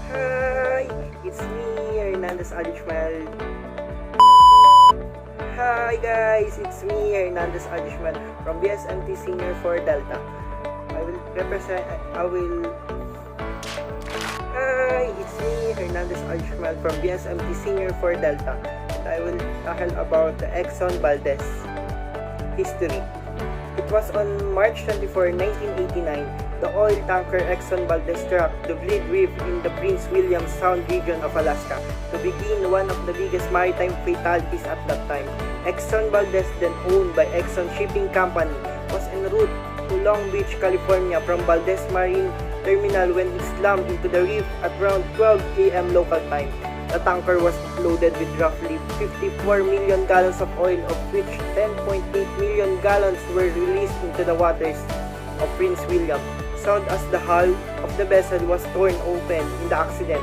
Hi, it's me, Hernandez Alishmal. Hi guys, it's me, Hernandez Alishmal from BSMT Senior for Delta. Hi, it's me, Hernandez Alishmal from BSMT Senior for Delta. And I will tackle about the Exxon Valdez history. It was on March 24, 1989, the oil tanker Exxon Valdez struck the Bleed Reef in the Prince William Sound region of Alaska to begin one of the biggest maritime fatalities at that time. Exxon Valdez, then owned by Exxon Shipping Company, was en route to Long Beach, California from Valdez Marine Terminal when it slammed into the reef at around 12 a.m. local time. The tanker was loaded with roughly 54 million gallons of oil, of which 10.8 million gallons were released into the waters of Prince William. Sound as the hull of the vessel was torn open in the accident.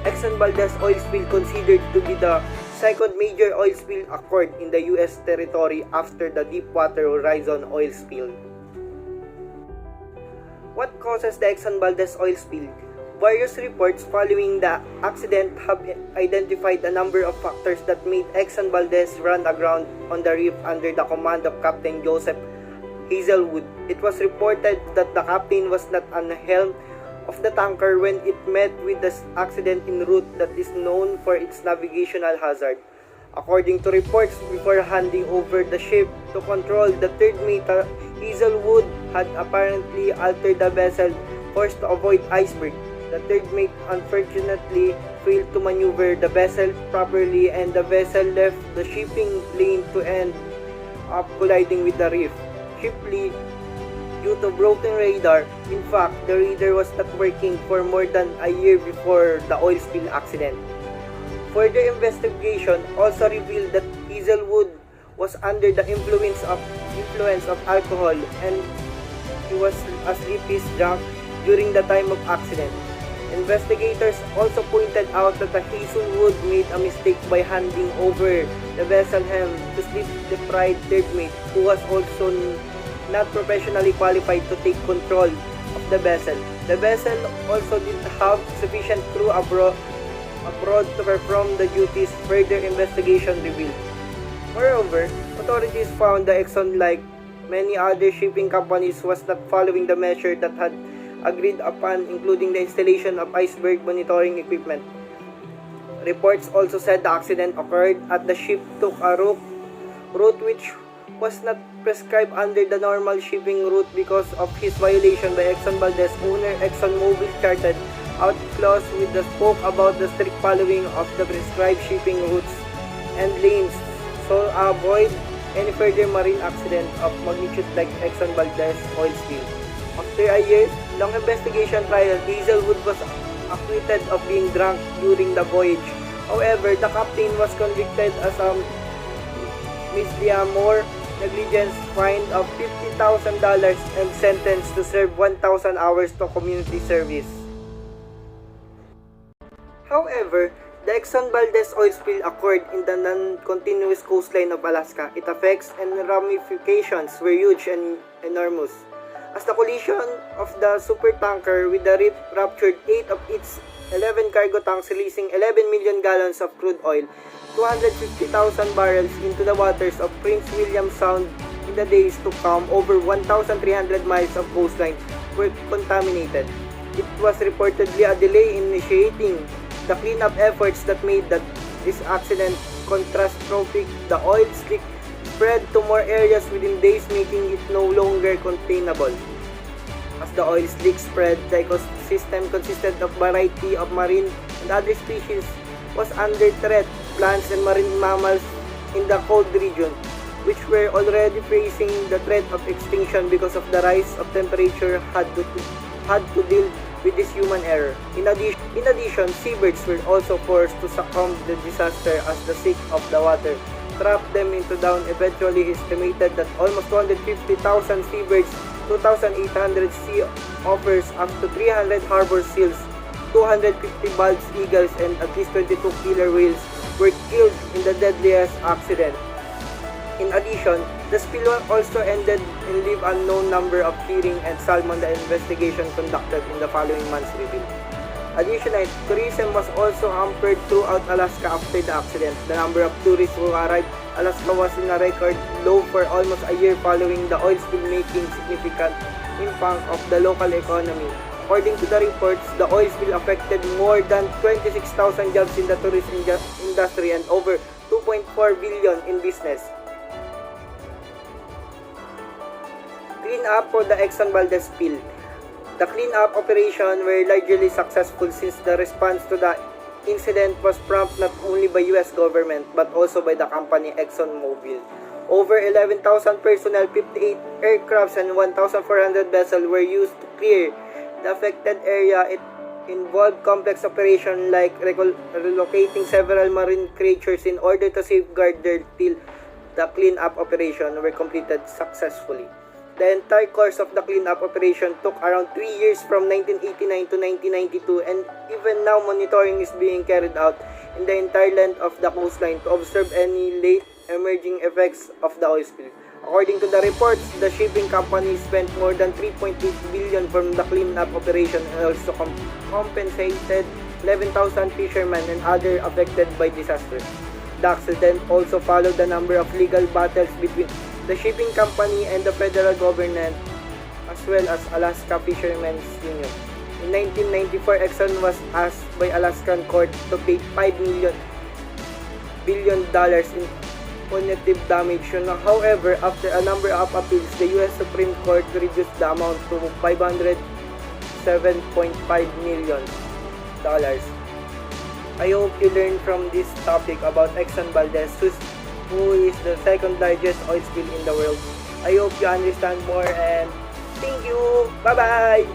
Exxon Valdez oil spill, considered to be the second major oil spill occurred in the U.S. territory after the Deepwater Horizon oil spill. What causes the Exxon Valdez oil spill? Various reports following the accident have identified a number of factors that made Exxon Valdez run aground on the reef under the command of Captain Joseph Hazelwood. It was reported that the captain was not on the helm of the tanker when it met with the accident en route that is known for its navigational hazard. According to reports, before handing over the ship to control, the third mate Hazelwood had apparently altered the vessel course to avoid iceberg. The third mate unfortunately failed to maneuver the vessel properly, and the vessel left the shipping lane to end up colliding with the reef. Chiefly due to broken radar. In fact, the radar was not working for more than a year before the oil spill accident. Further investigation also revealed that Hazelwood was under the influence of alcohol, and he was asleep drunk during the time of accident. Investigators also pointed out that the Hazelwood made a mistake by handing over the vessel helm to sleep-deprived third mate, who was also not professionally qualified to take control of the vessel. The vessel also didn't have sufficient crew abroad to perform the duties, further investigation revealed. Moreover, authorities found the Exxon, like many other shipping companies, was not following the measure that had agreed upon, including the installation of iceberg monitoring equipment. Reports also said the accident occurred as the ship took a route which was not prescribed under the normal shipping route. Because of his violation by Exxon Valdez, owner ExxonMobil charted out clause with the spoke about the strict following of the prescribed shipping routes and lanes so avoid any further marine accident of magnitude like Exxon Valdez oil spill. After a year-long investigation trial, Hazelwood was acquitted of being drunk during the voyage. However, the captain was convicted as a misdemeanor negligence, fine of $50,000 and sentenced to serve 1,000 hours to community service. However, the Exxon Valdez oil spill occurred in the non-continuous coastline of Alaska. Its effects and ramifications were huge and enormous, as the collision of the supertanker with the reef ruptured 8 of its 11 cargo tanks, releasing 11 million gallons of crude oil, 250,000 barrels into the waters of Prince William Sound. In the days to come, over 1,300 miles of coastline were contaminated. It was reportedly a delay in initiating the cleanup efforts that made this accident catastrophic. The oil slick spread to more areas within days, making it no longer containable. As the oil slick spread, the ecosystem consisted of a variety of marine and other species was under threat. Plants and marine mammals in the cold region, which were already facing the threat of extinction because of the rise of temperature, had to deal with this human error. In addition, seabirds were also forced to succumb to the disaster as the sick of the water trapped them into down. Eventually, estimated that almost 250,000 seabirds, 2,800 sea otters, up to 300 harbor seals, 250 bald eagles, and at least 22 killer whales were killed in the deadliest accident. In addition, the spill also ended in live unknown number of herring and salmon. The investigation conducted in the following months revealed. Additionally, tourism was also hampered throughout Alaska after the accident. The number of tourists who arrived Alaska was in a record low for almost a year following the oil spill, making significant impact of the local economy. According to the reports, the oil spill affected more than 26,000 jobs in the tourism industry and over 2.4 billion in business. Clean up for the Exxon Valdez spill. The cleanup operation were largely successful since the response to the incident was prompt not only by US government but also by the company Exxon Mobil. Over 11,000 personnel, 58 aircrafts and 1,400 vessels were used to clear the affected area. It involved complex operations like relocating several marine creatures in order to safeguard them till the cleanup operation were completed successfully. The entire course of the cleanup operation took around 3 years from 1989 to 1992, and even now monitoring is being carried out in the entire length of the coastline to observe any late emerging effects of the oil spill. According to the reports, the shipping company spent more than 3.8 billion from the cleanup operation and also compensated 11,000 fishermen and others affected by disaster. The accident also followed a number of legal battles between the shipping company and the federal government, as well as Alaska Fishermen's Union. In 1994, Exxon was asked by Alaskan court to pay $5 billion in punitive damage. However, after a number of appeals, the U.S. Supreme Court reduced the amount to $507.5 million. I hope you learned from this topic about Exxon Valdez, who is the second largest oil spill in the world. I hope you understand more, and thank you. Bye-bye.